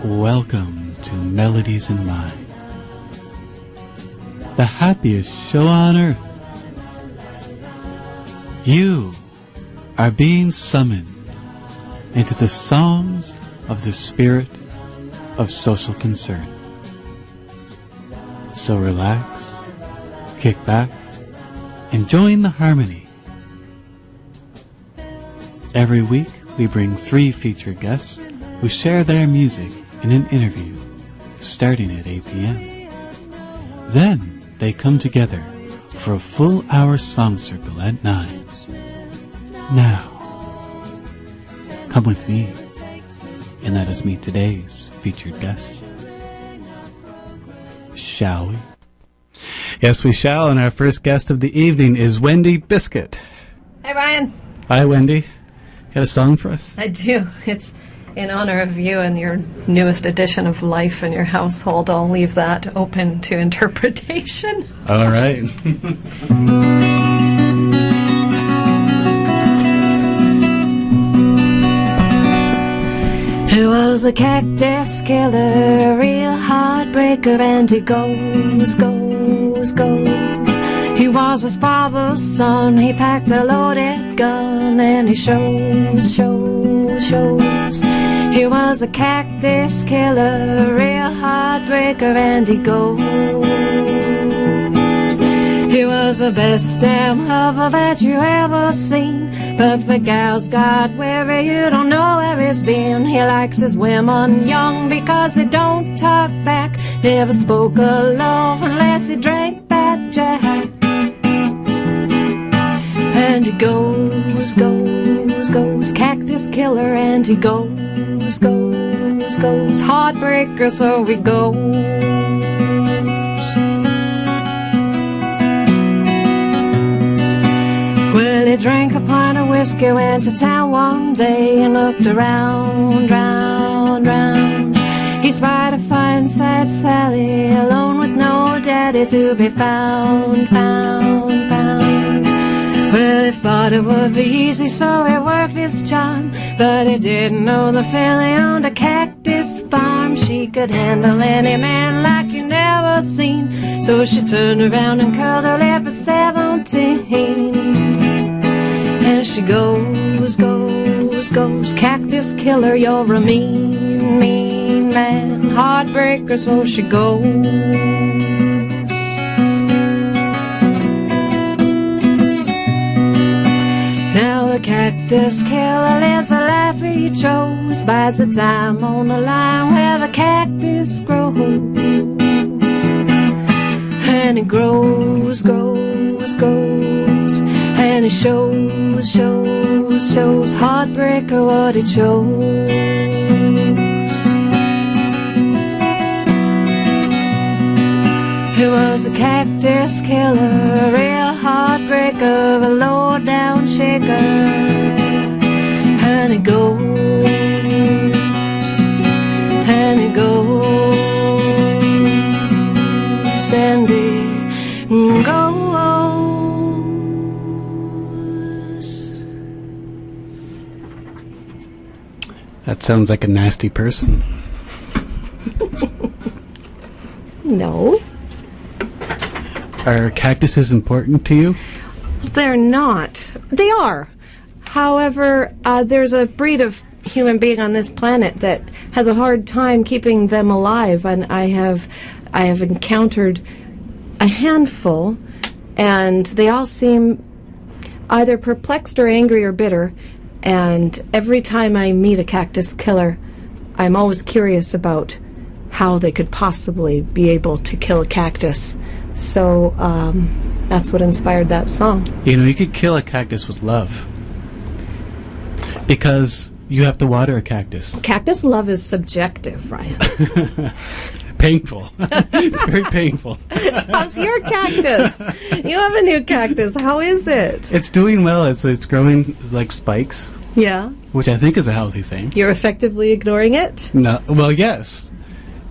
Welcome to Melodies in Mind, the happiest show on earth. You are being summoned into the songs of the spirit of social concern. So relax, kick back, and join the harmony. Every week we bring 3 featured guests who share their music in an interview starting at 8 p.m. Then they come together for a full hour song circle at 9. Now, come with me and let us meet today's featured guest. Shall we? Yes, we shall, and our first guest of the evening is Wendy Biscuit. Hey, Ryan. Hi, Wendy. Got a song for us? I do. It's in honor of you and your newest edition of life in your household. I'll leave that open to interpretation. All right. He was a cactus killer, a real heartbreaker, and he goes. He was his father's son, he packed a loaded gun, and he shows. He was a cactus killer, a real heartbreaker, and he goes. He was the best damn lover that you ever seen, but for gals got weary, you don't know where he's been. He likes his women young because they don't talk back, never spoke of love unless he drank bad jack. And he goes, cactus killer, and he goes, heartbreaker, so he goes. Well, he drank a pint of whiskey, went to town one day and looked around. He spied a fine sight Sally, alone with no daddy to be found. Well, he thought it would be easy, so he worked his charm, but he didn't know the filly owned a cactus farm. She could handle any man like you never seen, so she turned around and curled her lip at 17. And she goes, cactus killer, you're a mean man, heartbreaker, so she goes. Now the cactus killer lives a life he chose, buys the time on the line where the cactus grows. And it grows, and it shows, heartbreaker what it shows. He was a cactus killer, a real heartbreaker, a low-down shaker. And he goes, and he goes. That sounds like a nasty person. No. Are cactuses important to you? They're not. They are. However, there's a breed of human being on this planet that has a hard time keeping them alive, and I have encountered a handful, and they all seem either perplexed or angry or bitter. And every time I meet a cactus killer, I'm always curious about how they could possibly be able to kill a cactus. So that's what inspired that song. You know, you could kill a cactus with love, because you have to water a cactus. Cactus love is subjective, Ryan. Painful. It's very painful. How's your cactus? You have a new cactus. How is it? It's doing well. It's growing like spikes. Yeah. Which I think is a healthy thing. You're effectively ignoring it? No. Well, yes.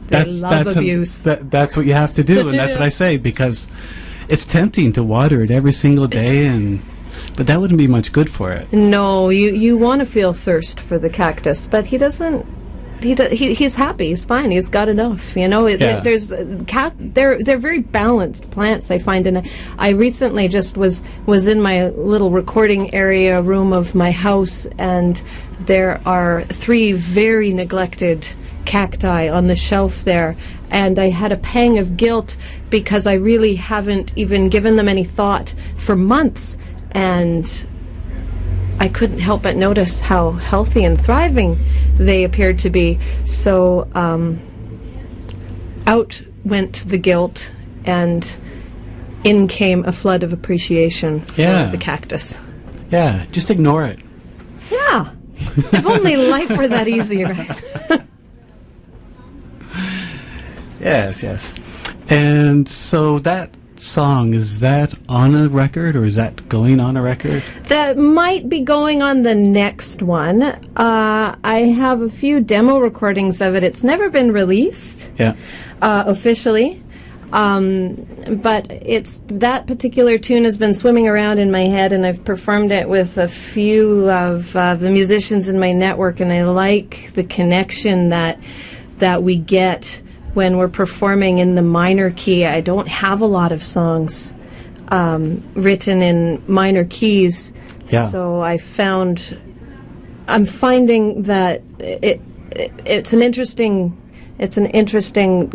That's abuse. That's what you have to do, and that's what I say, because it's tempting to water it every single day, but that wouldn't be much good for it. No, you want to feel thirst for the cactus, but he doesn't he's happy. He's fine. He's got enough. You know, they're very balanced plants, I find. And I recently just was in my little recording area room of my house, and there are 3 very neglected cacti on the shelf there, and I had a pang of guilt because I really haven't even given them any thought for months, and I couldn't help but notice how healthy and thriving they appeared to be. So out went the guilt, and in came a flood of appreciation for the cactus. Yeah, just ignore it. Yeah. If only life were that easy, right? Yes. And so that song, is that on a record, or is that going on a record? That might be going on the next one. I have a few demo recordings of it. It's never been released officially. But that particular tune has been swimming around in my head, and I've performed it with a few of the musicians in my network, and I like the connection that we get when we're performing in the minor key. I don't have a lot of songs written in minor keys, so I'm finding that it's an interesting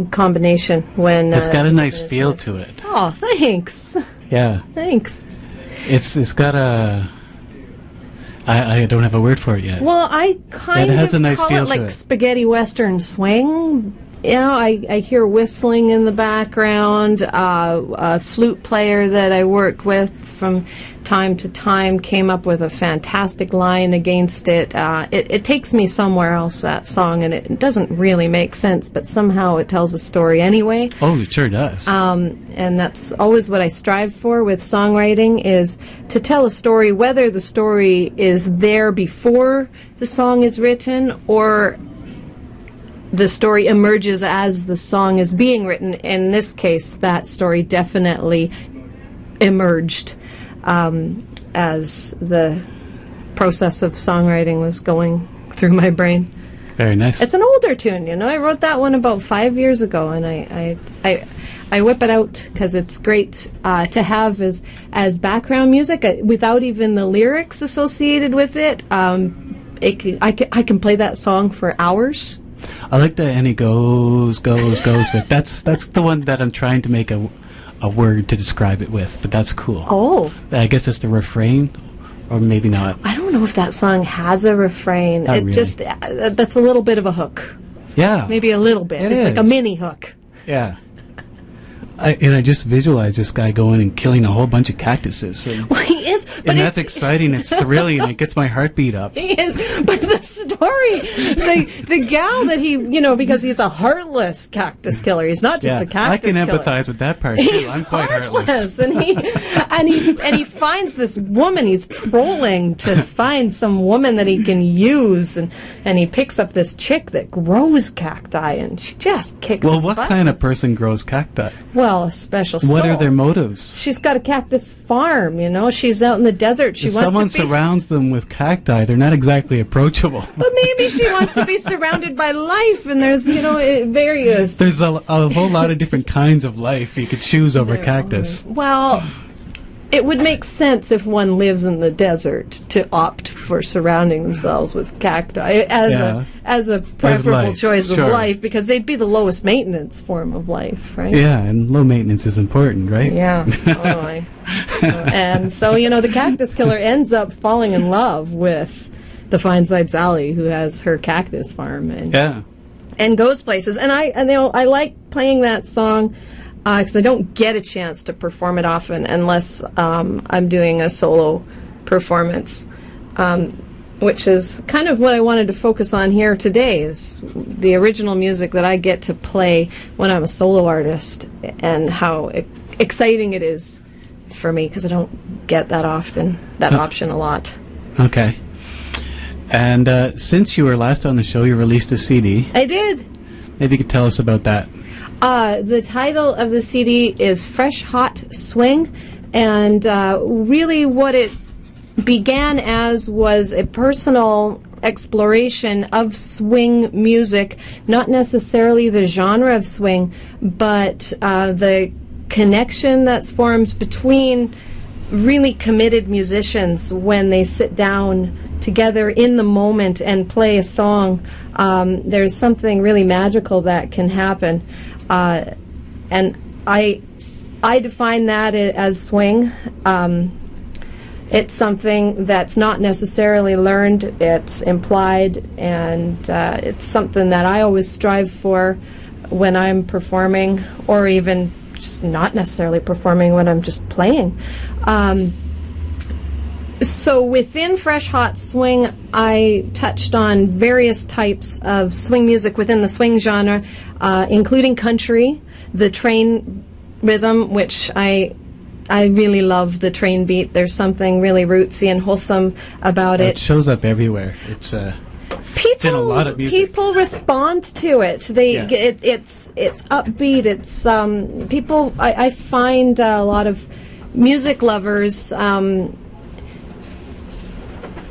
combination when it's got a nice feel to it. Oh, thanks. Yeah. Thanks. It's got a I don't have a word for it yet. Well, I kind of has a nice call feel it like to it. spaghetti western swing. You know, I hear whistling in the background. A flute player that I work with from time to time came up with a fantastic line against it. It takes me somewhere else, that song, and it doesn't really make sense, but somehow it tells a story anyway. Oh, it sure does. And that's always what I strive for with songwriting, is to tell a story, whether the story is there before the song is written or the story emerges as the song is being written. In this case, that story definitely emerged as the process of songwriting was going through my brain. Very nice. It's an older tune, you know. I wrote that one about 5 years ago, and I whip it out because it's great to have as background music without even the lyrics associated with it. I can play that song for hours. I like the "and he goes," but that's the one that I'm trying to make a word to describe it with. But that's cool. Oh, I guess it's the refrain, or maybe not. I don't know if that song has a refrain. Not really. Just that's a little bit of a hook. Yeah, Maybe a little bit. It's like a mini hook. Yeah. I just visualize this guy going and killing a whole bunch of cactuses. And, Well, he is, but and that's exciting. It's thrilling. And it gets my heartbeat up. He is, but the story, the gal that he, because he's a heartless cactus killer. He's not just a cactus killer. I can empathize with that part too. He's I'm quite heartless. and he finds this woman. He's trolling to find some woman that he can use, and he picks up this chick that grows cacti, and she just kicks his Well, what butt. kind of person grows cacti? Well, a special soul. What are their motives? She's got a cactus farm, She's out in the desert. She If wants someone to be... surrounds them with cacti, they're not exactly approachable. But maybe she wants to be surrounded by life, and there's, various... There's a whole lot of different kinds of life you could choose over cactus. Well, it would make sense if one lives in the desert to opt for surrounding themselves with cacti as a preferable choice of life, because they'd be the lowest maintenance form of life, right? Yeah, and low maintenance is important, right? Yeah, totally. And so, the cactus killer ends up falling in love with the Fine-Side Sally, who has her cactus farm and goes places. And I like playing that song because I don't get a chance to perform it often unless I'm doing a solo performance, which is kind of what I wanted to focus on here today, is the original music that I get to play when I'm a solo artist, and how exciting it is for me, because I don't get that option a lot. Okay. And since you were last on the show, you released a CD. I did. Maybe you could tell us about that. The title of the CD is Fresh Hot Swing, and really what it began as was a personal exploration of swing music, not necessarily the genre of swing, but the connection that's formed between really committed musicians when they sit down together in the moment and play a song. There's something really magical that can happen, and I define that as swing. It's something that's not necessarily learned, it's implied, and it's something that I always strive for when I'm performing, or even just not necessarily performing, when I'm just playing. So within Fresh Hot Swing, I touched on various types of swing music within the swing genre, including country, the train rhythm, which I really love the train beat. There's something really rootsy and wholesome about it. It shows up everywhere. It's in a lot of music. People respond to it. It's upbeat. It's people. I find a lot of music lovers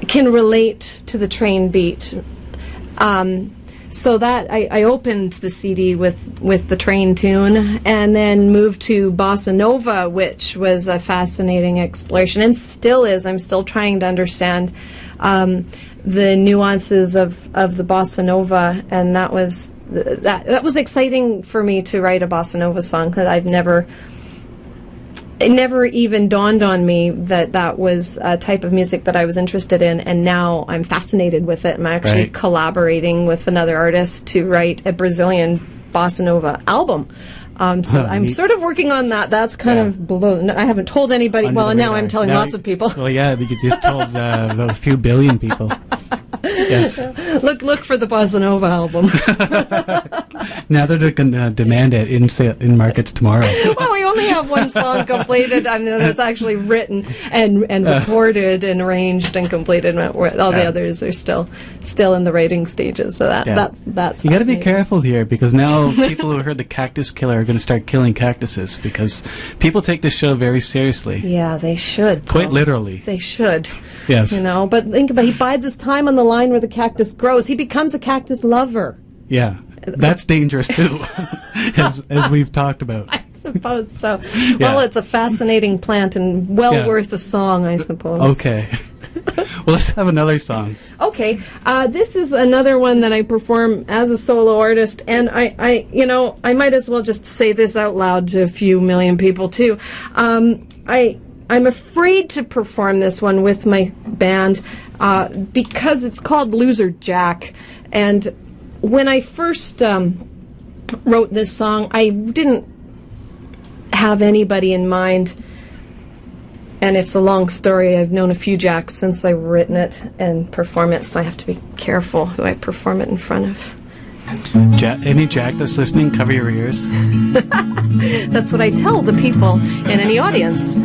can relate to the train beat. So that I opened the CD with the train tune, and then moved to bossa nova, which was a fascinating exploration, and still is. I'm still trying to understand the nuances of the bossa nova, and that was exciting for me to write a bossa nova song, because it never even dawned on me that was a type of music that I was interested in, and now I'm fascinated with it. I'm actually collaborating with another artist to write a Brazilian bossa nova album. So I'm sort of working on that. That's kind of below. I haven't told anybody. Well, now I'm telling lots of people. Well, yeah, you just told a few billion people. Yes. Look for the bossa nova album. Now they're going to demand it in markets tomorrow. Well, we only have one song completed. I mean, that's actually written and recorded and arranged and completed. All the others are still in the writing stages. So that's you got to be careful here, because now people who heard the Cactus Killer are going to start killing cactuses, because people take this show very seriously. Yeah, they should. Quite literally. They should. Yes. But think about it. He bides his time on the line where the cactus grows. He becomes a cactus lover. Yeah. That's dangerous too, as we've talked about. I suppose so. Yeah. Well, it's a fascinating plant and worth a song, I suppose. Okay. Well, let's have another song. Okay. This is another one that I perform as a solo artist, and I might as well just say this out loud to a few million people too. I'm afraid to perform this one with my band because it's called Loser Jack, and when I first wrote this song, I didn't have anybody in mind, and it's a long story. I've known a few Jacks since I've written it and perform it, so I have to be careful who I perform it in front of. Any Jack that's listening, cover your ears. That's what I tell the people in any audience.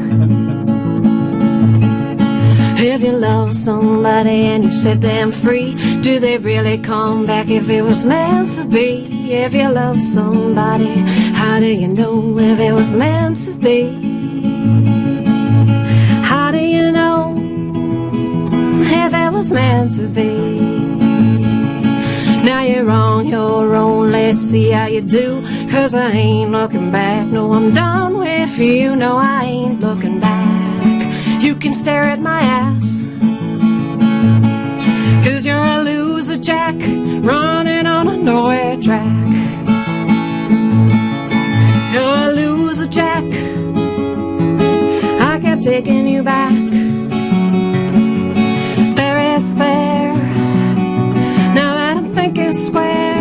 If you love somebody and you set them free, do they really come back if it was meant to be? If you love somebody, how do you know if it was meant to be? How do you know if it was meant to be? Now you're on your own, let's see how you do, 'cause I ain't looking back. No, I'm done with you. No, I ain't looking back. You can stare at my ass, 'cause you're a loser, Jack, running on a nowhere track. You're a loser, Jack, I kept taking you back. There is fair, now that I'm thinking square.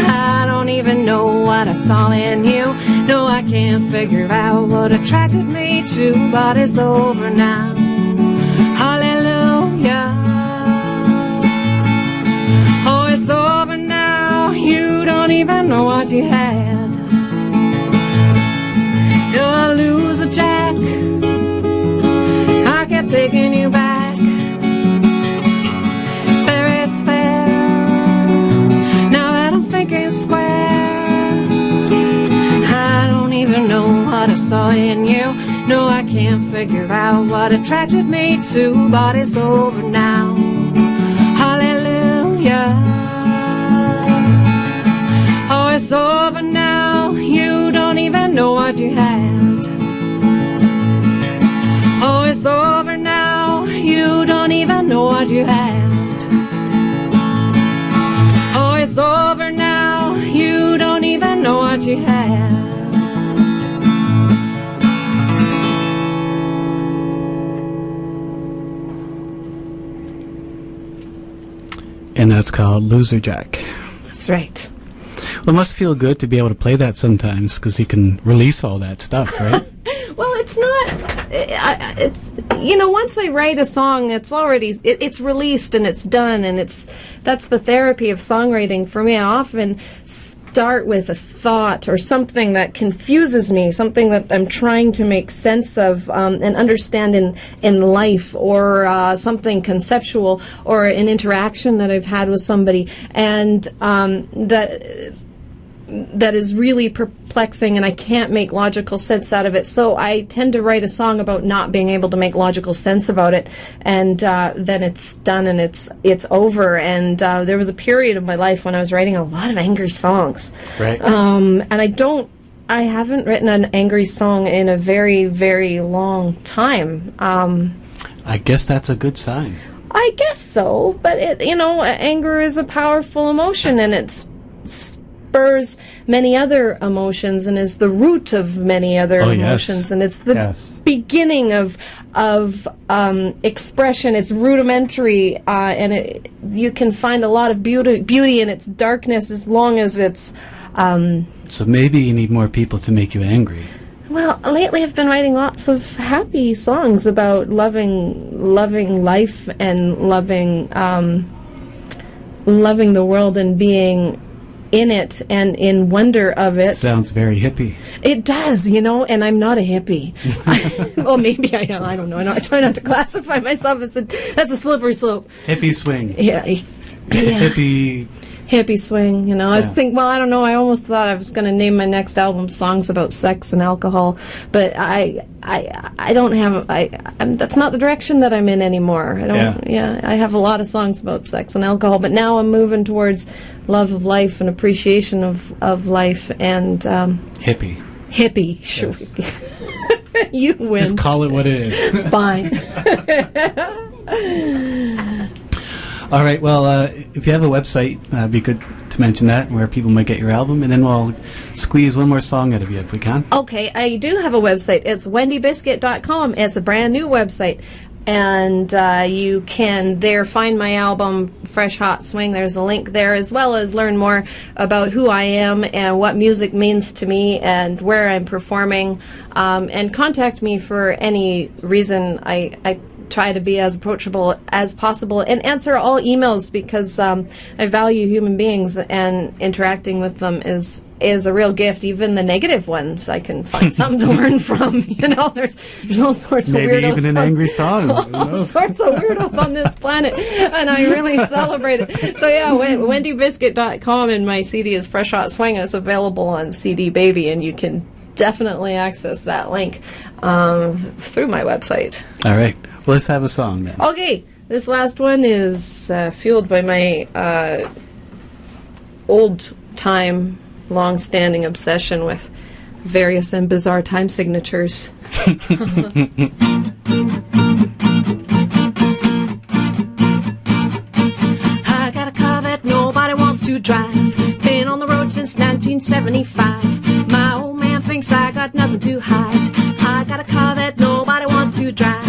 I don't even know what I saw in you. No, I can't figure out what attracted me to, but it's over now. Hallelujah. Oh, it's over now. You don't even know what you had. You're a loser, Jack, I kept taking you back. There is fair, now that I'm thinking square. I don't even know what I saw in you. No, I can't figure out what attracted me to, but it's over now. ya. Oh, it's over now, you don't even know what you had. Oh, it's over now, you don't even know what you had. Oh, it's over now, you don't even know what you had. And that's called Loser Jack. That's right. Well, it must feel good to be able to play that sometimes, because you can release all that stuff, right? Well, it's not. It's, you know, once I write a song, it's already it's released and it's done, and that's the therapy of songwriting for me. I often start with a thought or something that confuses me, something that I'm trying to make sense of and understand in life, or something conceptual, or an interaction that I've had with somebody, and that is really perplexing, and I can't make logical sense out of it. So I tend to write a song about not being able to make logical sense about it, and then it's done and it's over. And there was a period of my life when I was writing a lot of angry songs. Right. And I haven't written an angry song in a very, very long time. I guess that's a good sign. I guess so, but anger is a powerful emotion, and it spurs many other emotions, and is the root of many other emotions, yes. and it's the beginning of expression. It's rudimentary, and you can find a lot of beauty in its darkness, as long as it's. So maybe you need more people to make you angry. Well, lately I've been writing lots of happy songs about loving life and loving the world and being in it and in wonder of it. Sounds very hippie. It does, and I'm not a hippie. Well, maybe I am. I don't know. I try not to classify myself as that's a slippery slope. Hippie swing. Yeah. Hippie swing, I was thinking, well, I don't know, I almost thought I was going to name my next album songs about sex and alcohol, but I don't have, that's not the direction that I'm in anymore. I have a lot of songs about sex and alcohol, but now I'm moving towards love of life and appreciation of life and... hippie. Hippie, sure. Yes. You win. Just call it what it is. Fine. All right, well, if you have a website, it'd be good to mention that, where people might get your album, and then we'll squeeze one more song out of you if we can. Okay, I do have a website. It's wendybiscuit.com. It's a brand new website, and you can there find my album, Fresh Hot Swing. There's a link there, as well as learn more about who I am and what music means to me and where I'm performing, and contact me for any reason. I try to be as approachable as possible and answer all emails, because I value human beings, and interacting with them is a real gift. Even the negative ones, I can find something to learn from. There's all sorts of weirdos. Maybe even an angry song. All sorts of weirdos on this planet, and I really celebrate it. So yeah, wendybiscuit.com, and my CD is Fresh Hot Swing. It's available on CD Baby, and you can definitely access that link through my website. All right. Well, let's have a song then. Okay, this last one is fueled by my old-time, long-standing obsession with various and bizarre time signatures. I got a car that nobody wants to drive. Been on the road since 1975. My old man thinks I got nothing to hide. I got a car that nobody wants to drive.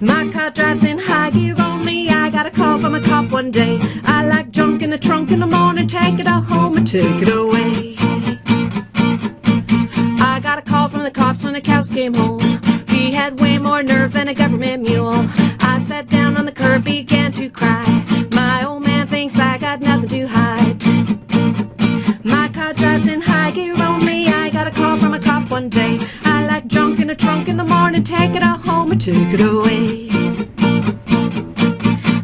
My car drives in high gear on me. I got a call from a cop one day. I like junk in the trunk in the morning. Take it all home and take it away. I got a call from the cops when the cows came home. He had way more nerve than a government mule. I sat down on the curb, began to cry. My old man thinks I got nothing to hide. My car drives in high gear on me. I got a call from a cop one day. I like junk in the trunk in the morning. Take it all home and take it away.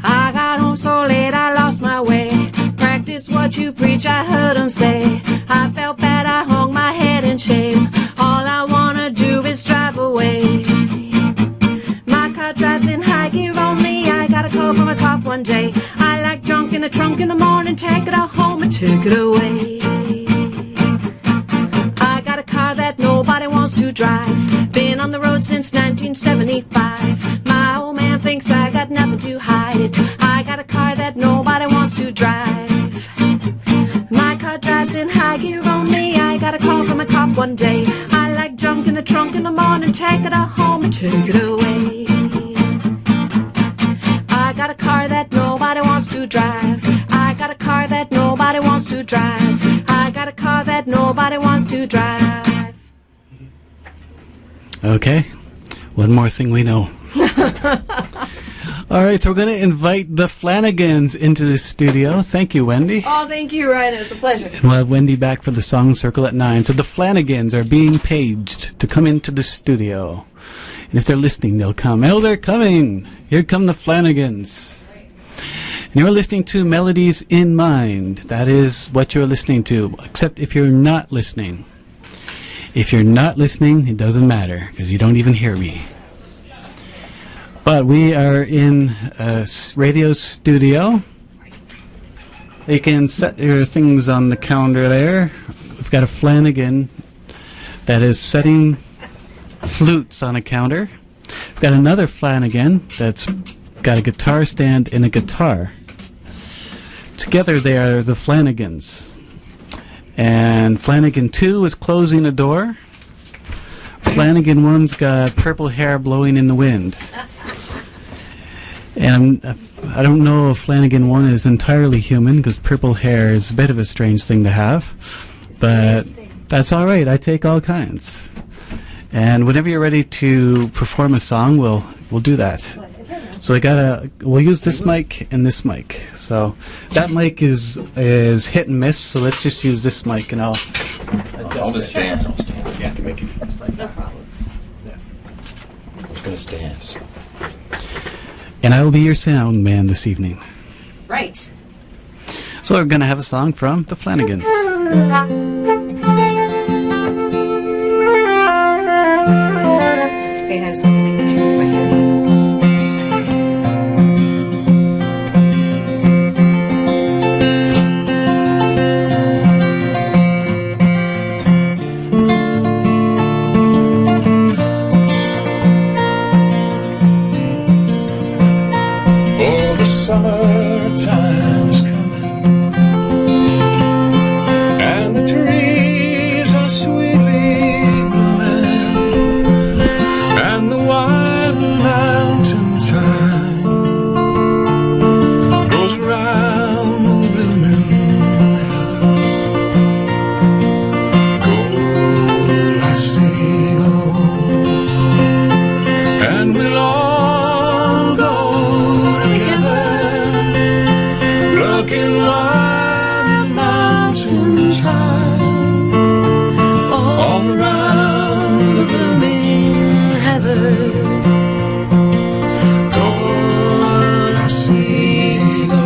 I got home so late I lost my way. Practice what you preach, I heard him say. I felt bad, I hung my head in shame. All I wanna do is drive away. My car drives in high gear on me. I got a call from a cop one day. I like trunk in the morning, take it all home and take it away. I got a car that nobody wants to drive, been on the road since 1975. My old man thinks I got nothing to hide. I got a car that nobody wants to drive. My car drives in high gear only. I got a call from a cop one day. I like junk in the trunk in the morning, take it all home and take it away. I got a car that nobody wants to drive. I got a car that nobody wants to drive. I got a car that nobody wants to drive. Okay, one more thing we know. All right, so we're going to invite the Flanagans into the studio. Thank you, Wendy. Oh, thank you, Ryan. It's a pleasure. And we'll have Wendy back for the Song Circle at 9. So the Flanagans are being paged to come into the studio. And if they're listening, they'll come. Oh, they're coming. Here come the Flanagans. And you're listening to Melodies in Mind. That is what you're listening to, except if you're not listening. If you're not listening, it doesn't matter, because you don't even hear me. But we are in a radio studio. You can set your things on the calendar there. We've got a Flanagan that is setting flutes on a counter. We've got another Flanagan that's got a guitar stand and a guitar. Together they are the Flanagans. And Flanagan 2 is closing a door. Flanagan 1's got purple hair blowing in the wind. And I don't know if Flanagan 1 is entirely human, because purple hair is a bit of a strange thing to have. But that's all right. I take all kinds. And whenever you're ready to perform a song, we'll do that. So we'll use this mic and this mic. So that mic is hit and miss. So let's just use this mic, and I'll just stand. Yeah, make it just like that. No problem. Yeah. I'm just going to stand. So. And I will be your sound man this evening. Right. So we're going to have a song from the Flanagans. Okay, I just want to make a picture with my hand. Summertime's coming, and the trees are sweetly blooming, and the wild mountain thyme goes around the blooming heather. Go, lassie, go, and we'll all go together. Looking on the mountain time, all around the blooming heather. Go, lassie, go.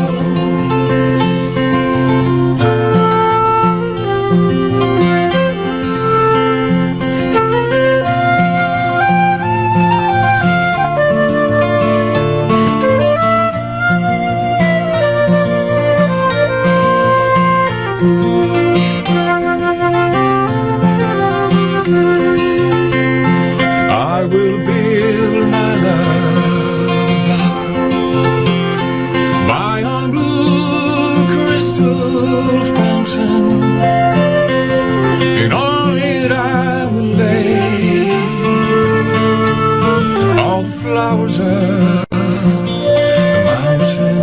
I will build my love bower by on blue crystal fountain. In all it I will lay all the flowers of the mountain.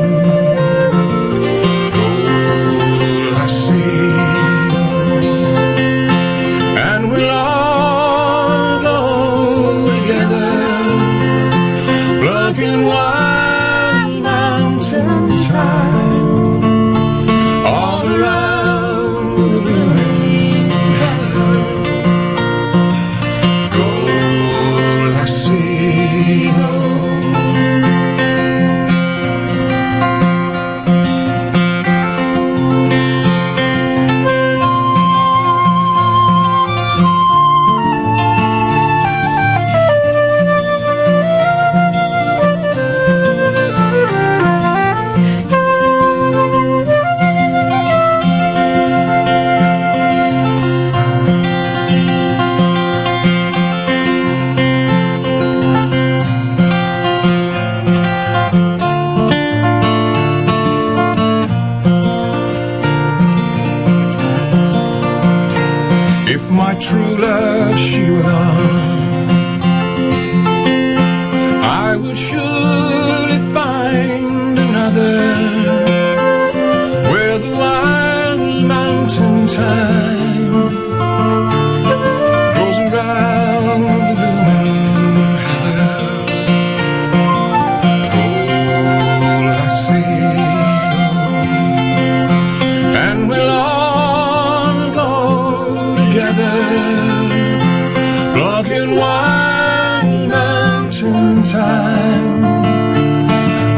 Go, lassie, and we'll all go together, plucking wild mountain thyme all around my true love she were gone, I would surely find another where the wild mountain thyme goes around the looming heather. Oh, I see, and we'll all go together, plucking wild mountain thyme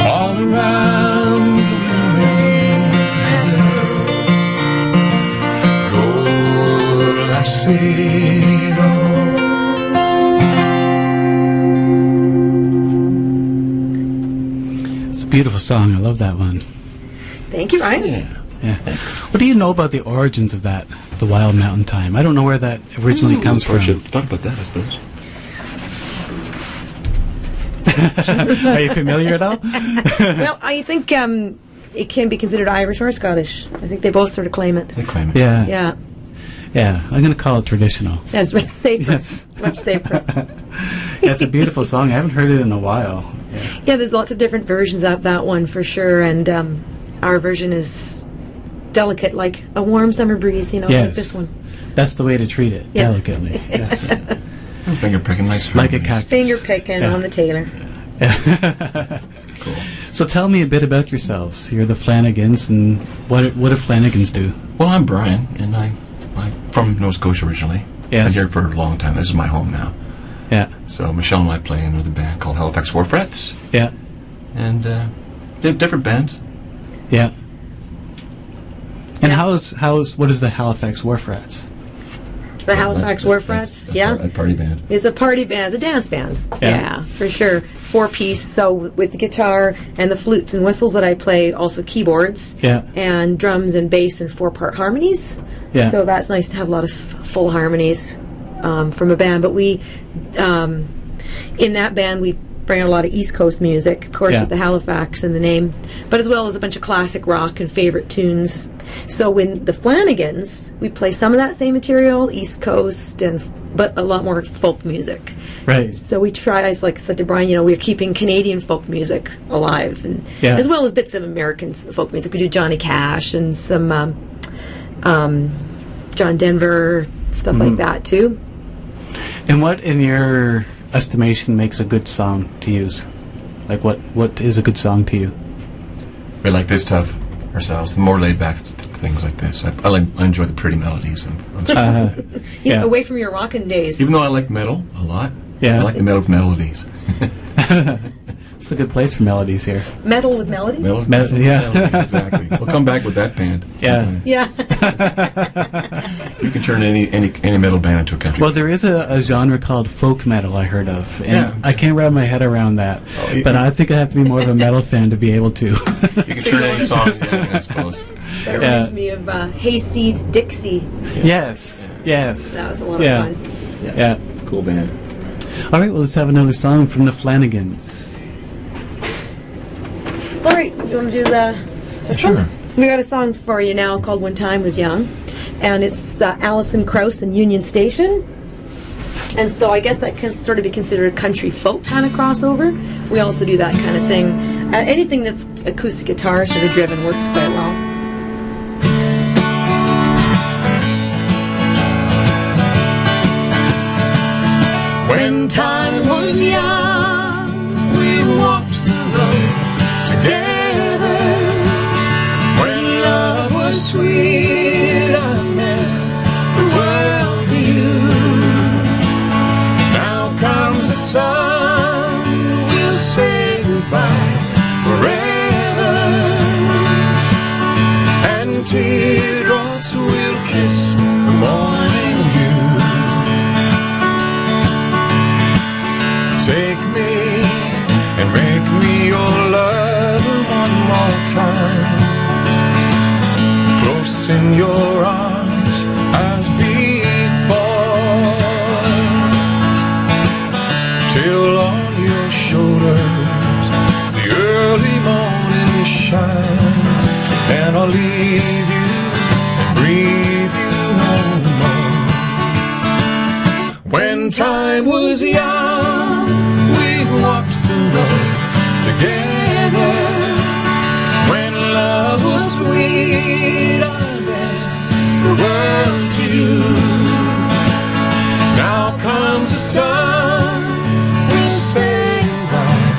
all around the blooming heather. Gold I see. It's a beautiful song. I love that one. Thank you, Ryan. Yeah. What do you know about the origins of that, the Wild Mountain Thyme? I don't know where that originally comes from. We should talk about that, I suppose. Are you familiar at all? Well, I think it can be considered Irish or Scottish. I think they both sort of claim it. They claim it. Yeah. Yeah, Yeah. I'm going to call it traditional. that's right. Safer. Yes. Much safer. Yeah, it's a beautiful song. I haven't heard it in a while. Yeah. Yeah, there's lots of different versions of that one for sure, and our version is delicate, like a warm summer breeze, you know, Yes. like this one. That's the way to treat it, Yeah. delicately. Yes. And finger picking, nice. Like a harmonies. cactus. Finger picking Yeah. on the tailor. Cool. So tell me a bit about yourselves. You're the Flanagans, and what do Flanagans do? Well, I'm Brian, and I'm from Nova Scotia originally. Yes. Been here for a long time. This is my home now. Yeah. So Michelle and I play in another band called Halifax Four Frets, Yeah. and different bands. Yeah. And Yeah. what is the Halifax Wharf Rats? The Halifax Wharf Rats, That's yeah. a party band. It's a party band, it's a dance band. Yeah. Yeah, for sure. 4-piece, so with the guitar and the flutes and whistles that I play, also keyboards. Yeah. And drums and bass and 4-part harmonies. Yeah. So that's nice to have a lot of full harmonies from a band. But we, in that band, we bring out a lot of East Coast music, of course, Yeah. with the Halifax in the name, but as well as a bunch of classic rock and favorite tunes. So in the Flanagans, we play some of that same material, East Coast, but a lot more folk music. Right. So we try, as like I said to Brian, we're keeping Canadian folk music alive, and Yeah. as well as bits of American folk music. We do Johnny Cash and some John Denver, stuff like that too. And what, in your estimation, makes a good song to use? Like, what is a good song to you? We like this stuff ourselves. The more laid back things like this. I enjoy the pretty melodies. Yeah. Away from your rockin' days. Even though I like metal a lot, Yeah. I like the melodies. It's a good place for melodies here. Metal with melody? Yeah. Melodies, exactly. We'll come back with that band. Yeah. sometime. Yeah. You can turn any metal band into a country. Well, there is a genre called folk metal I heard of, and Yeah. I can't wrap my head around that. you- But I think I have to be more of a metal fan to be able to. You can turn any song, yeah, I suppose. That reminds me of Hayseed Dixie. Yes. That was a lot Yeah. of fun. Yeah. Cool band. All right, well, let's have another song from the Flanagans. All right, you want to do this Sure. one? We got a song for you now called When Time Was Young, and it's Alison Krauss and Union Station. And so I guess that can sort of be considered a country folk kind of crossover. We also do that kind of thing. Anything that's acoustic guitar sort of driven works quite well. When time was young, we walked the road together. When love was sweet, I meant the world to you. Now comes the sun, we'll say goodbye forever. And teardrops will kiss the morning dew. Take me and make me your lover one more time. Close in your arms as before. Till on your shoulders the early morning shines. And I'll leave you and breathe you no more. When time was young, we walked the road together. When love was sweet, I bet the world to you. Now comes the sun, we'll say goodbye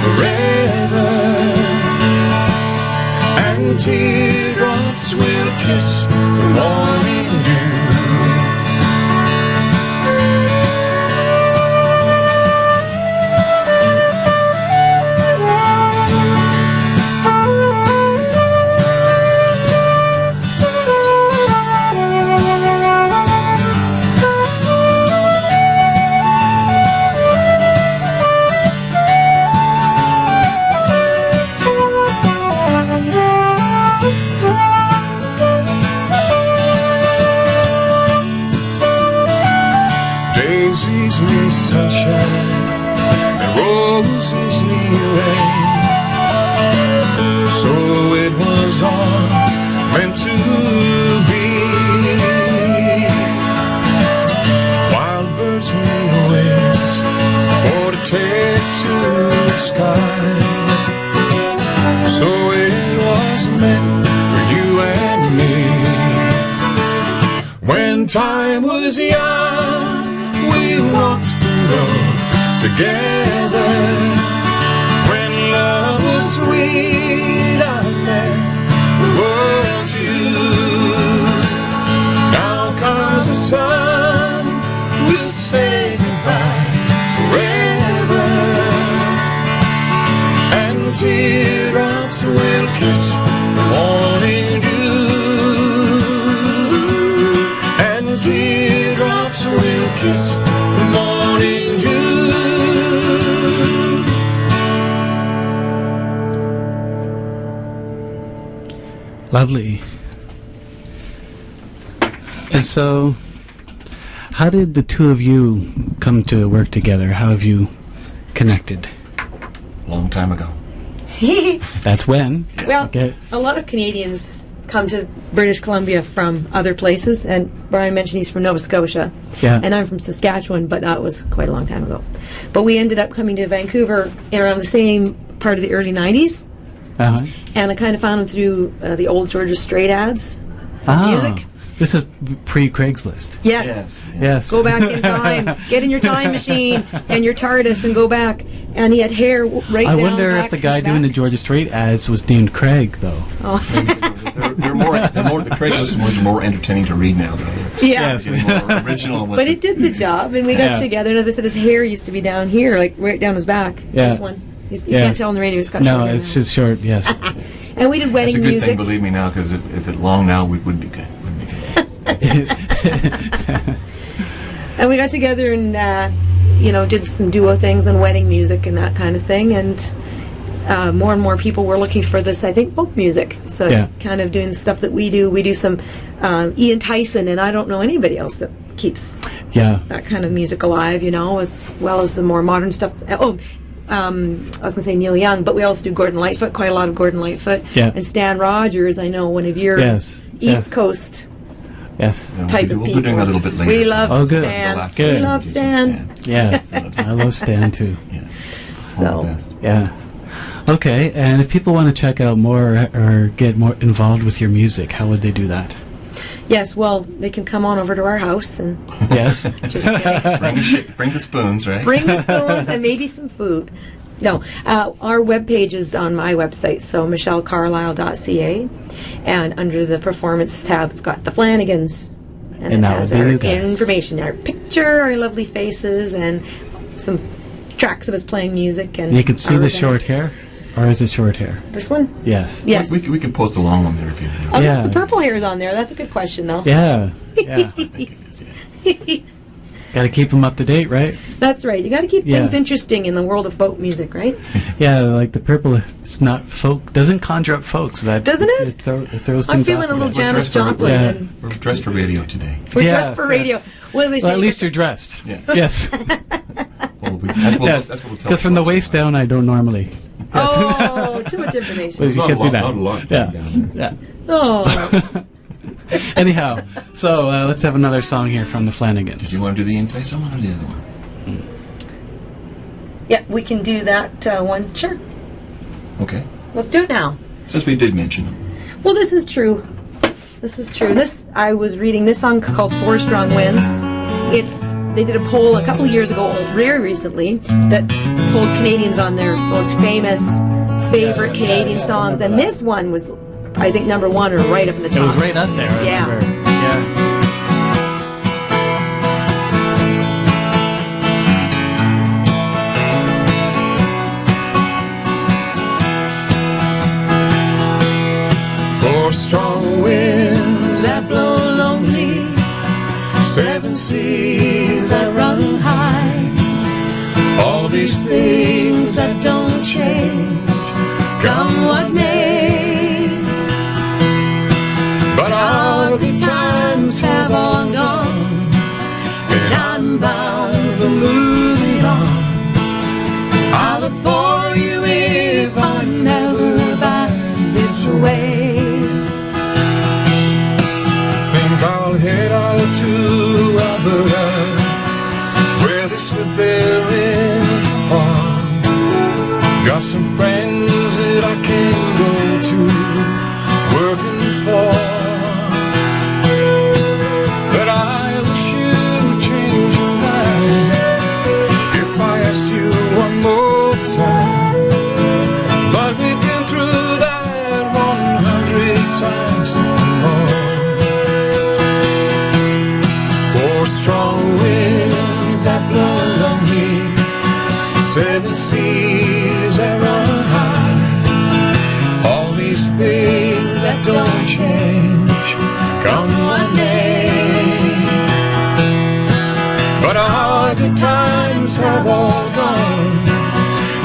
forever, and teardrops will kiss the morning dew. Daisies need sunshine and roses need rain. So it was all meant to be. Wild birds need wings for to take to the sky. So it was meant for you and me. When time was young, we walked the road together. When love was sweet, I meant the world to you. Now comes the sun, we'll say goodbye forever, and teardrops will kiss the morning dew, and teardrops will kiss the morning dew. Lovely. And so, how did the two of you come to work together? How have you connected? Long time ago. That's when. Well, Okay. a lot of Canadians come to British Columbia from other places, and Brian mentioned he's from Nova Scotia, Yeah. and I'm from Saskatchewan, but that was quite a long time ago. But we ended up coming to Vancouver around the same part of the early 90s, Uh-huh. and I kind of found them through the old Georgia Strait ads of music. This is pre-Craigslist. Yes. Yes. Go back in time. Get in your time machine and your TARDIS and go back. And he had hair right I down wonder back if the his guy doing the back. Georgia Strait ads was named Craig, though. Oh. They're more, the Craigslist ones are more entertaining to read now, though. Yeah. Yes. They're more original. But it did the job, and we got Yeah. together. And as I said, his hair used to be down here, like right down his back. Yeah. This one. You Yes. can't tell on the radio. It's got No, short hair it's now. just short, yes. And we did That's wedding a good music. thing, believe me now, because if it long now, it wouldn't be good. Wouldn't be good. And we got together and did some duo things and wedding music and that kind of thing. And more and more people were looking for this, I think, folk music. So Yeah. kind of doing the stuff that we do. We do some Ian Tyson, and I don't know anybody else that keeps Yeah. that kind of music alive, as well as the more modern stuff. I was going to say Neil Young, but we also do Gordon Lightfoot, quite a lot of Gordon Lightfoot. Yeah. And Stan Rogers, I know one of your Yes. East Yes. Coast Yes. Yeah, type we'll of be people. doing that a little bit later. We love Oh, good. Stan. The last Good. We love Stan. Yeah. I love Stan, too. Yeah. So- All the best. Yeah. Okay, and if people want to check out more or get more involved with your music, how would they do that? Yes, well, they can come on over to our house and Yes. just Bring the spoons, right? bring the spoons and maybe some food. No, our webpage is on my website, so michellecarlisle.ca, and under the performance tab, it's got the Flanagans, and it that has would be our you guys. information, our picture, our lovely faces, and some tracks of us playing music. And You can see our the short events. hair? Or is it short hair? This one? Yes. Yes. We could post a long one there if you Oh, Yeah. the purple hair is on there. That's a good question, though. Yeah. Yeah. Got to keep them up to date, right? That's right. You got to keep Yeah. things interesting in the world of folk music, right? Yeah, like the purple, it's not folk, doesn't conjure up folks. That Doesn't it? It throws I'm things feeling off a little bit. Janis dressed for- Joplin. Yeah. And We're dressed for radio today. we're Yes, dressed for radio. yes. What do they say? Well, at least you're dressed. Yeah. Yes. Well, Yes. that's what we'll tell Because from the folks. waist down, I don't normally. Yes. Oh, too much information. Well, you Not can a see lot- that. not a lot Yeah. down Yeah. Oh, Anyhow, so let's have another song here from the Flanagans. Do you want to do the Ian Tyson one or the other one? Yeah, we can do that one. Sure. Okay. Let's do it now. Since we did mention them. Well, this is true. This is true. I was reading this song called Four Strong Winds. They did a poll a couple of years ago, very recently, that polled Canadians on their most famous, favorite Canadian songs, and this one was, I think, number one or right up in the top. It was right up there. I Yeah. remember. Yeah. Four strong winds that blow lonely, seven seas that run high, all these things that don't change, come what may. But our good times have all gone, and I'm bound for moving on. I look for you if I'm never back this way. Think I'll head out to Alberta, where they stood there in the fall. Got some friends that I can go to, working for. But I wish you'd change your mind if I asked you one more time. But we've been through that 100 times and more. Four strong winds that blow lonely, seven seas that run high, all these things that don't change, come one day. But our good times have all gone,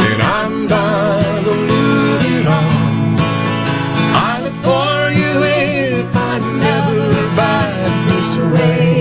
and I'm bound to moving on. I look for you if I never back this way.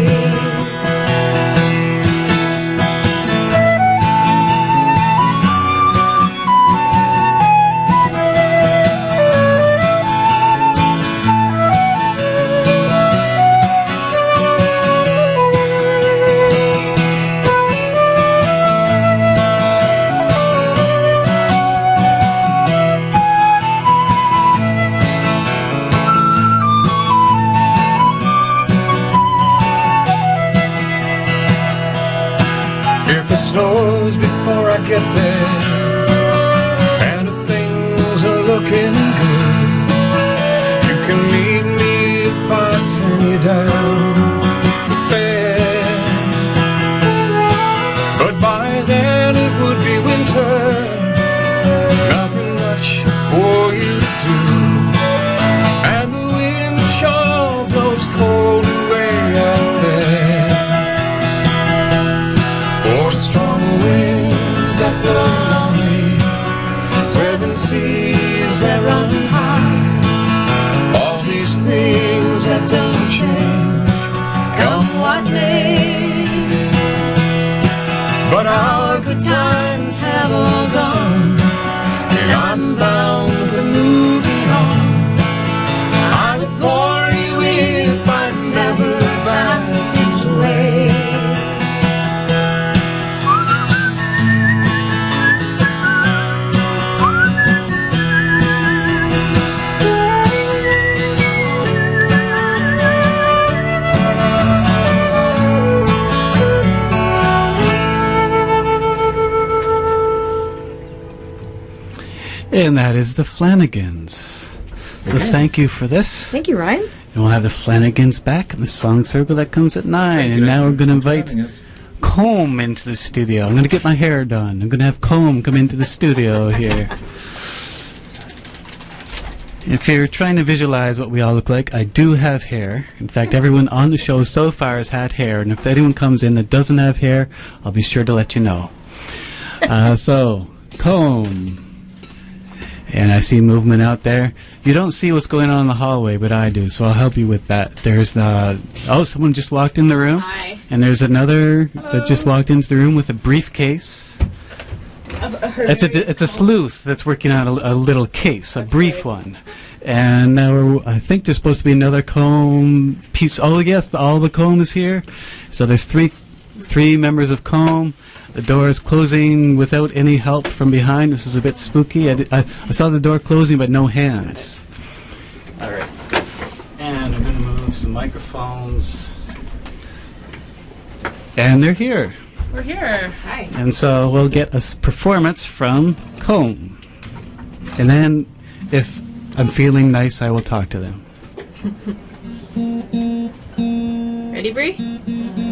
If it snows before I get there, and if things are looking good, you can meet me if I send you down the fair. But by then it would be winter, nothing much for you to do, and the wind sure blows cold away out there. Four strong winds that blow lonely, seven seas that run high, all these things that don't change, come what may. But our good times have all gone, and I'm bound for moving on. I look for you if I'm never back this way. And that is the Flanagans. So thank you for this. Thank you, Ryan. And we'll have the Flanagans back in the song circle that comes at 9. And now we're going to invite Comb into the studio. I'm going to get my hair done. I'm going to have Comb come into the studio here. If you're trying to visualize what we all look like, I do have hair. In fact, everyone on the show so far has had hair. And if anyone comes in that doesn't have hair, I'll be sure to let you know. So, Comb. And I see movement out there. You don't see what's going on in the hallway, but I do, so I'll help you with that. There's someone just walked in the room. Hi. And there's another that just walked into the room with a briefcase. It's a sleuth that's working on a little case, a brief one. And now I think there's supposed to be another comb piece. Oh, yes, all the comb is here. So there's three 3 members of Comb. The door is closing without any help from behind. This is a bit spooky. I saw the door closing, but no hands. All right. And I'm going to move some microphones. And they're here. We're here. Hi. And so we'll get a performance from Comb. And then, if I'm feeling nice, I will talk to them. Ready, Bree?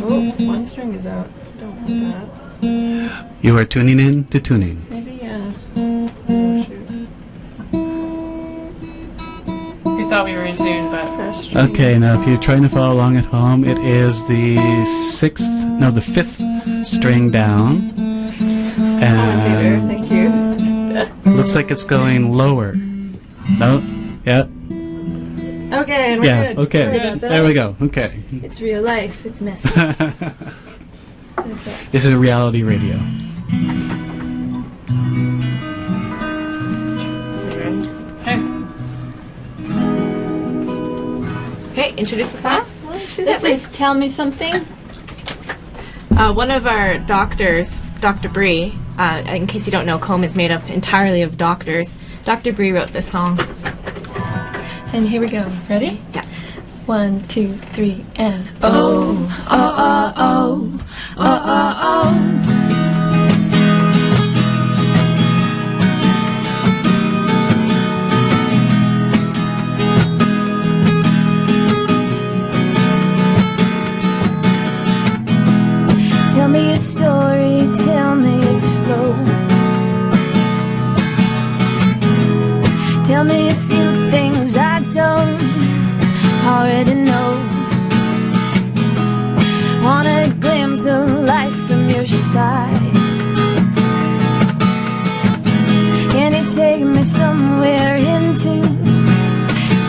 Oh, one string is out. Don't want that. You are tuning in to tuning. Maybe, yeah. We thought we were in tune, but Okay, now if you're trying to follow along at home, it is the 5th string down. And Thank you. looks like it's going lower. No? Yeah. Okay, and we're Yeah, good. okay. Sorry about that. There we go. Okay. It's real life. It's messy. Okay. This is reality radio. okay, introduce the song. This is Tell Me Something. One of our doctors, Dr. Bree, in case you don't know, Comb is made up entirely of doctors. Dr. Bree wrote this song. And here we go. Ready? Yeah. 1, 2, 3, and Tell me your story, tell me it slow. Tell me a few things I don't already know. Want a glimpse of life from your side. Can you take me somewhere into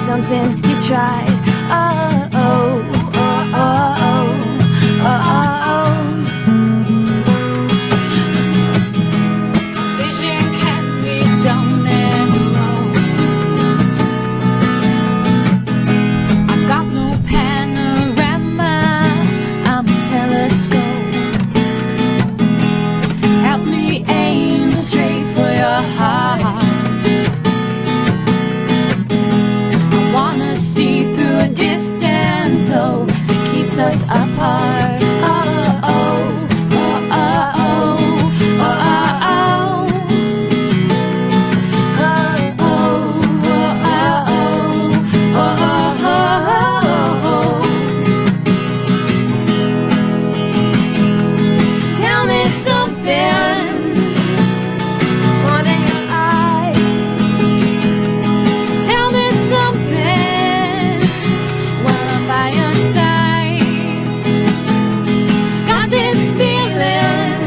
something you tried? Oh, oh, oh, oh, oh, oh, oh. Vision can be shown and alone. I've got no panorama, I'm a telescope. Help me aim straight for your heart. I wanna see through a distance, oh, that keeps us apart. Oh, oh, oh, oh, oh, oh, oh, oh. Tell me something more than your eyes. Tell me something while I'm by your side. Got this feeling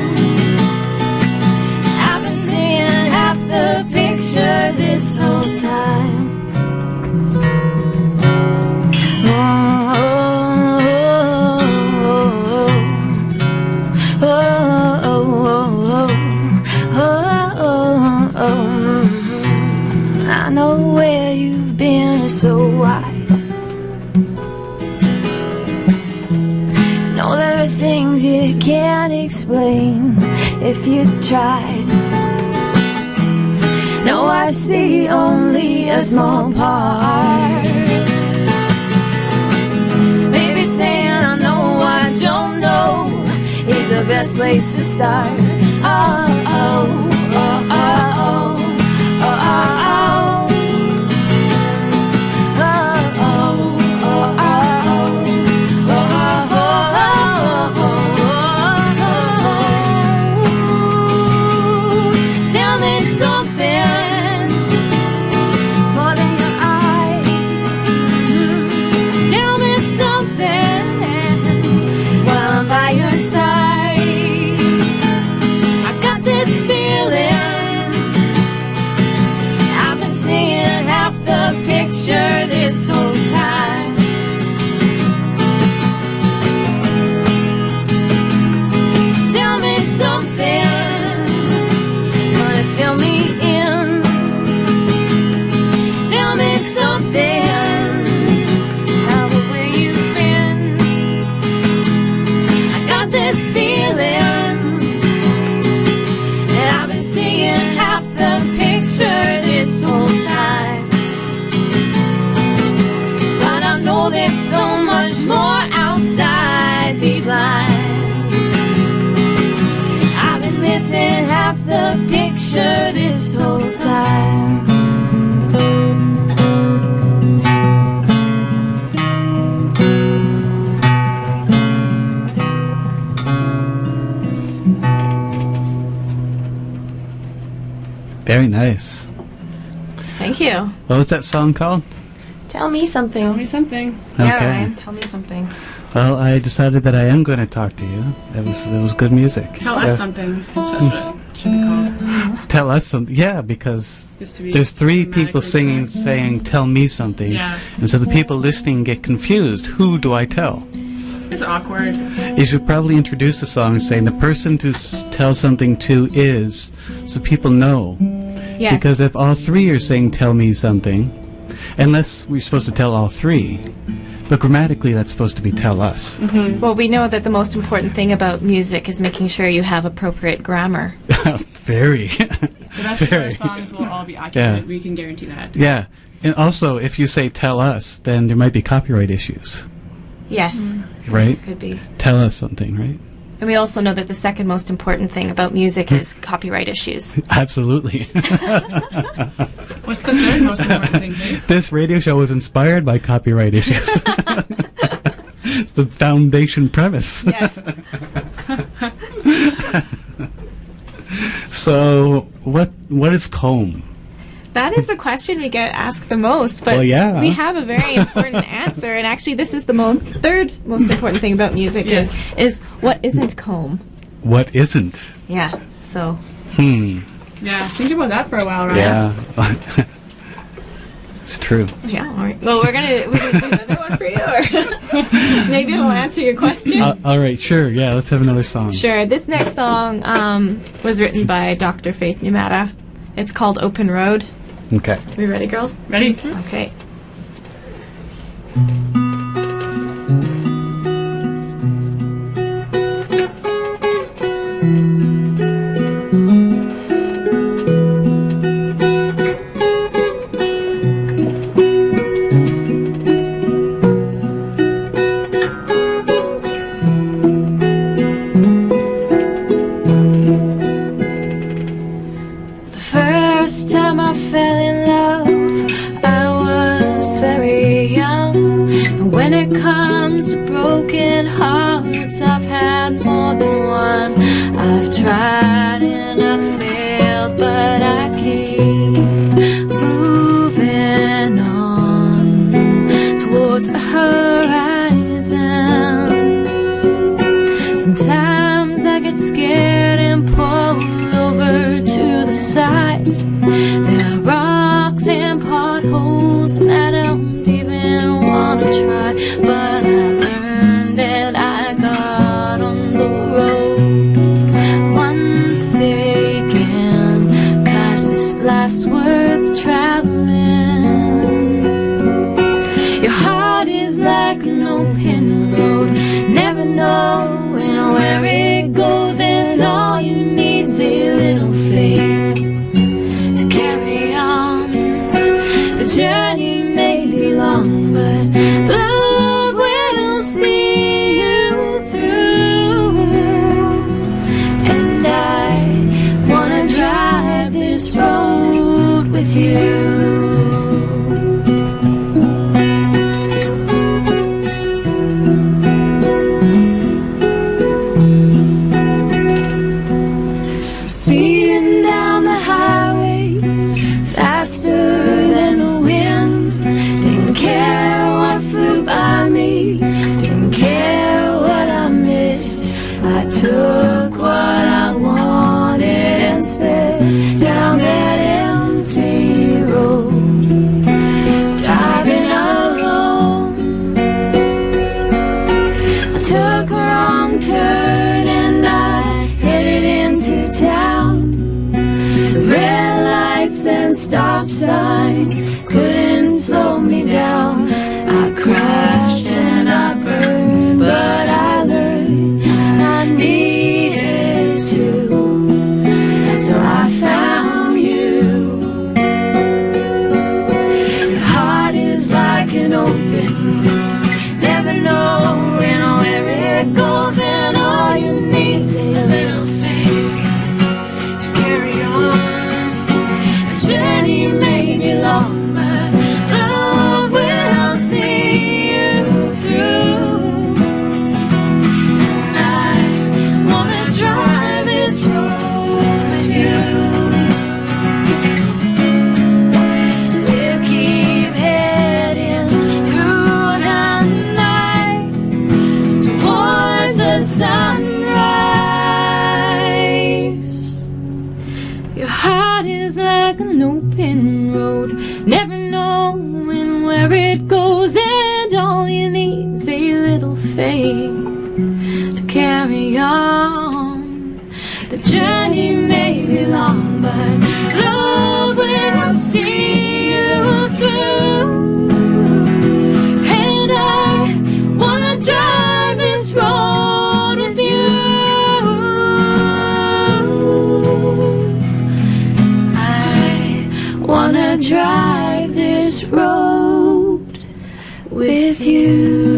I've been seeing half the picture this whole time. Oh, oh, oh, oh, oh. I know where you've been so wide. Know there are things you can't explain if you tried. No, I see only a small part. Maybe saying I know I don't know is the best place to start. Oh, oh, oh, oh, oh, oh, oh, oh. Tell me something more than your eyes. Tell me something while I'm by your side. I got this feeling much more outside these lines. I've been missing half the picture this whole time. Very nice. Thank you. What was that song called? Tell me something. Tell me something. Yeah, Okay. Ryan, tell me something. Well, I decided that I am going to talk to you. That was good music. Tell us something. That's what it should be called. Tell us something. Yeah, because Just to be there's three people grammatically singing, correct. saying, "Tell me something," Yeah. and so the people listening get confused. Who do I tell? It's awkward. You should probably introduce the song saying the person to tell something to is, so people know. Yes. Because if all three are saying "tell me something," unless we're supposed to tell all three, but grammatically that's supposed to be "tell us." Well, we know that the most important thing about music is making sure you have appropriate grammar. Very. The rest of our Very. songs will all be accurate. Yeah. We can guarantee that. Yeah. And also, if you say "tell us," then there might be copyright issues, Yes, right? could be. Tell us something, right? And we also know that the second most important thing about music is copyright issues. Absolutely. What's the third most important thing, Dave? This radio show was inspired by copyright issues. It's the foundation premise. Yes. So, what is comb? That is the question we get asked the most, but Well, yeah. we have a very important answer, and actually this is the third most important thing about music Yes. is what isn't comb. What isn't? Yeah, so Yeah, think about that for a while, right? Yeah. It's true. yeah, all right. Well, we're gonna do another one for you, or maybe it'll answer your question. All right, sure. Yeah, let's have another song. Sure. This next song was written by Dr. Faith Numata. It's called Open Road. Okay. We ready, girls? Ready? Okay. First time I fell in love, I was very young. And when it comes to broken hearts, I've had more than one. I've tried and I've failed, but I keep moving on towards a horizon. Sometimes I get scared and pull over to the side. There are rocks and potholes, and I don't even want to try. But I learned that I got on the road once again, 'cause this life's worth traveling. Your heart is like an open road, never knowing where it goes, and all you need's a little faith to carry on. The journey may be long, but love will see you through. And I wanna drive this road with you. Speeding down the highway, faster than the wind. Didn't care what flew by me, didn't care what I missed. I took what I wanted and sped down that empty road, driving alone. I took a wrong turn and I headed into town. Red lights and stop signs couldn't slow me down. I crashed and I burned, but I learned I needed to. So I found you. Your heart is like an open road, never know needs a little faith to carry on. The journey may be long, but Lord will see you through. And I wanna drive this road with you. I wanna drive this road with you.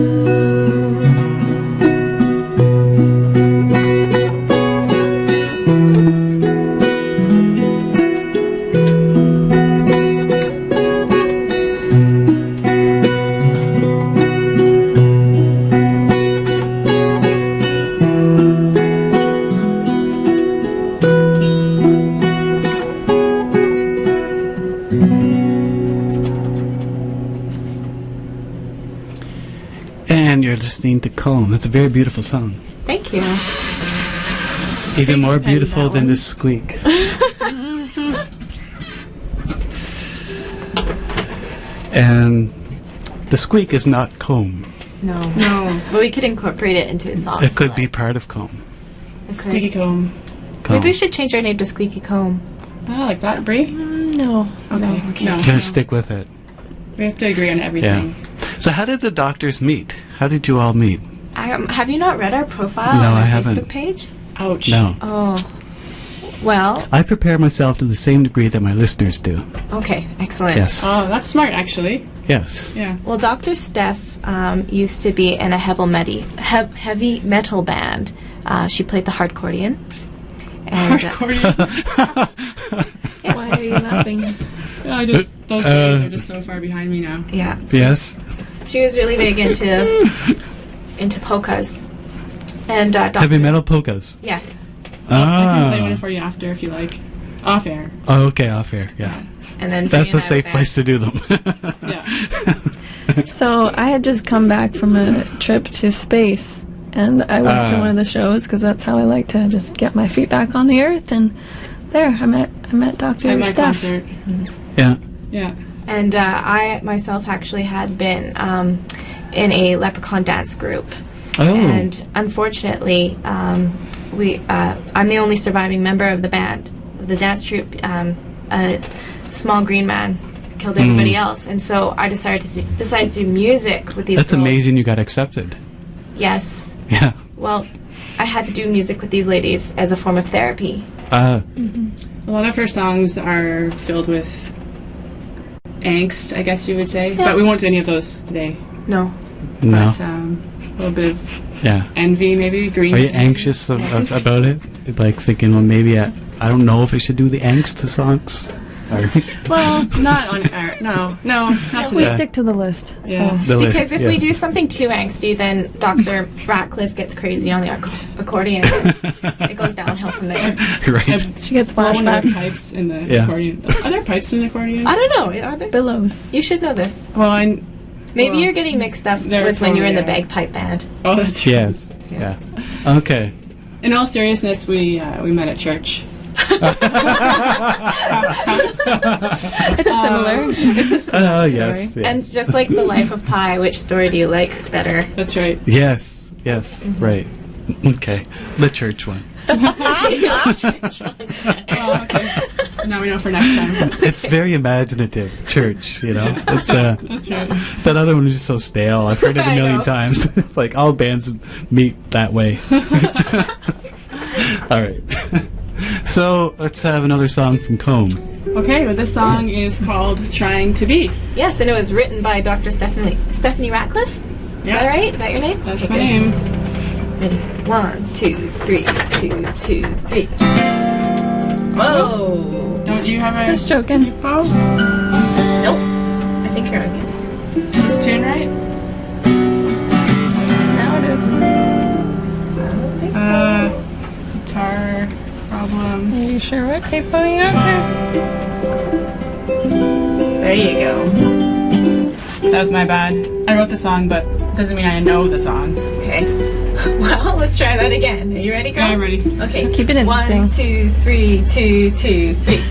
And you're listening to Comb. That's a very beautiful song. Thank you. Even more beautiful that than one. this squeak. And the squeak is not Comb. No. But we could incorporate it into a song. It could be part of Comb. Squeaky comb. Comb. Maybe we should change our name to Squeaky Comb. Oh, like that, Brie? No. Okay. No. Gonna stick with it. We have to agree on Yeah. everything. So how did the doctors meet? How did you all meet? Have you not read our profile No, on our I haven't. Facebook page? Ouch. No. Oh. Well, I prepare myself to the same degree that my listeners do. okay, excellent. Yes. Oh, that's smart, actually. Yes. Yeah. Well, Dr. Steph used to be in a heavy metal band. She played the hardcordion. And, Accordion. Why are you laughing? I just those days are just so far behind me now. yeah. Yes. She was really big into polkas. And Dr. Heavy metal polkas. Yes. I can play one Ah. for you after if you like. Off air. Oh, okay, off air. Yeah. And then That's Bree the and I safe were place to do them. Yeah. So I had just come back from a trip to space, and I went to one of the shows because that's how I like to just get my feet back on the earth. And there, I met Dr. At my Steph. concert. Yeah. Yeah. And I myself actually had been in a leprechaun dance group. Oh. And unfortunately, I'm the only surviving member of the band, of the dance troupe. A small green man killed everybody else, and so I decided to do music with these That's girls. amazing you got accepted. Yes. Yeah. Well, I had to do music with these ladies as a form of therapy. A lot of her songs are filled with angst, I guess you would say. Yeah. But we won't do any of those today. No. No. But a little bit of Yeah. envy, maybe. Green. Are you anxious about it? Like thinking, well, maybe I don't know if I should do the angst songs. Or Well, not on air. No, not We today. stick to the list. Yeah. So. the list, Because if we yes. do something too angsty, then Dr. Ratcliffe gets crazy on the accordion. It goes downhill from there. Right. She gets One of the flashbacks. pipes in the Yeah. accordion. Are there pipes in the accordion? I don't know. Are there? Billows. You should know this. Well, Maybe Well, you're getting mixed up there with when you were in the probably bagpipe band. oh, that's right. Yes. Yeah. Okay. In all seriousness, we met at church. It's similar. Oh, yes. Yes. And just like the Life of Pi, which story do you like better? That's right. Yes. Yes. Right. Okay. The church one. Oh, okay. Now we know for next time. It's very imaginative. Church. You know. It's That's right. that other one is just so stale. I've heard it a I million know. times. It's like all bands meet that way. All right. So let's have another song from Comb. Okay, well, this song is called "Trying to Be." Yes, and it was written by Dr. Stephanie Ratcliffe. Is Yeah. that right? Is that your name? That's Okay, my good. name. Ready? 1, 2, 3, 2, 2, 3. Whoa! Don't you have a Just joking. bow? Nope. I think you're okay. Is this tune right? Now it is. I don't think so. Guitar problems. Are you sure what keep going up there? There you go. That was my bad. I wrote the song, but it doesn't mean I know the song. Okay. Well, let's try that again. Are you ready, girl? Yeah, I'm ready. Okay. Keep it interesting. 1, 2, 3, 2, 2, 3.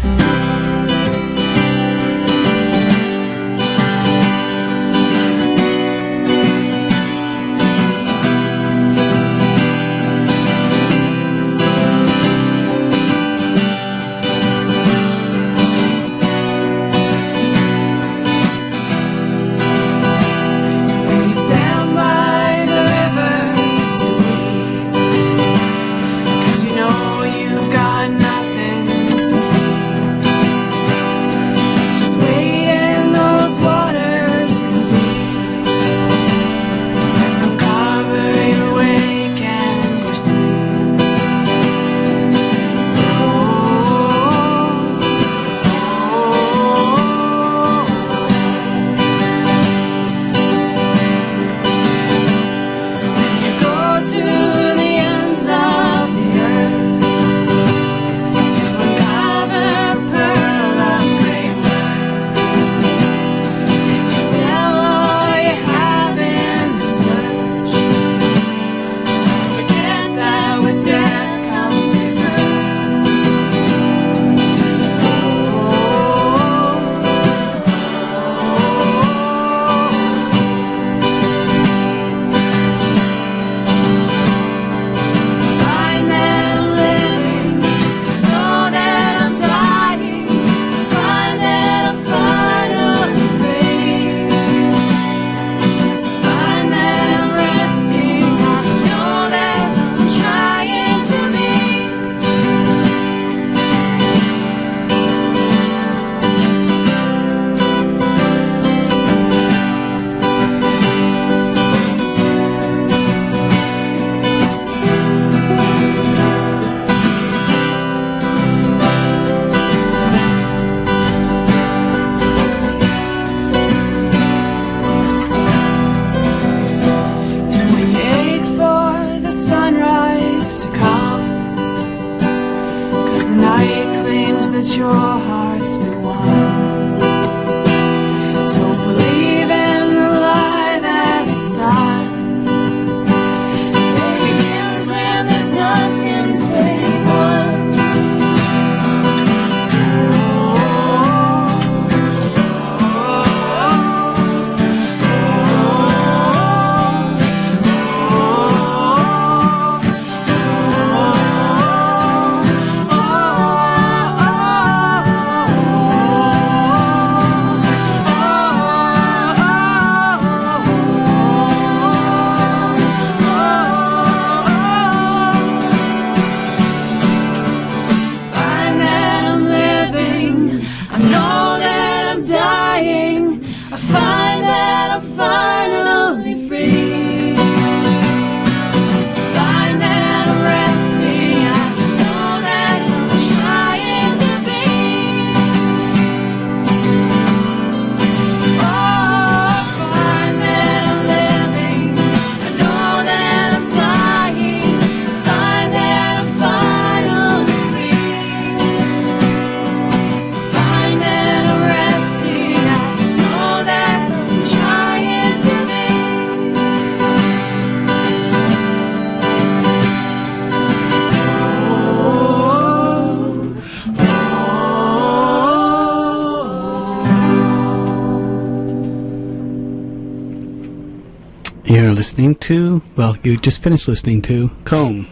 listening to, well, you just finished listening to Comb.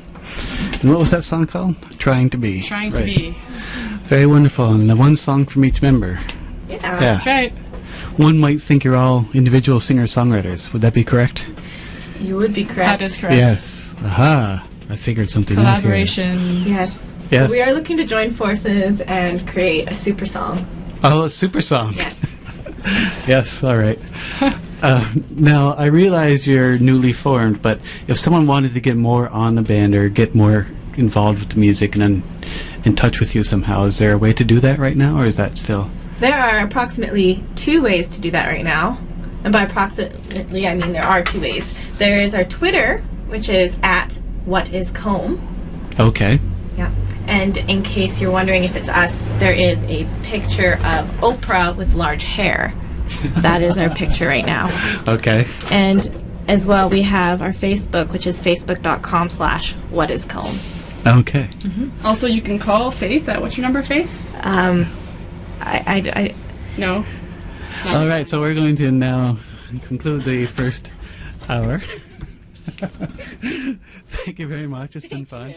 And what was that song called? Trying to Be. Trying to Be. Very wonderful. And the one song from each member. Yeah. That's right. One might think you're all individual singer-songwriters. Would that be correct? You would be correct. That is correct. Yes. Aha. I figured something out here. Collaboration. Yes. Yes. We are looking to join forces and create a super song. Oh, a super song. Yes. Yes, all right. Now, I realize you're newly formed, but if someone wanted to get more on the band or get more involved with the music and in touch with you somehow, is there a way to do that right now, or is that still... There are approximately 2 ways to do that right now. And by approximately, I mean there are 2 ways. There is our Twitter, which is at whatiscomb. Okay. Yeah. And in case you're wondering if it's us, there is a picture of Oprah with large hair. That is our picture right now. Okay. And as well, we have our Facebook, which is facebook.com/whatiscomb. Okay. Mm-hmm. Also, you can call Faith at, what's your number, Faith? No. All right, so we're going to now conclude the first hour. Thank you very much. It's been fun.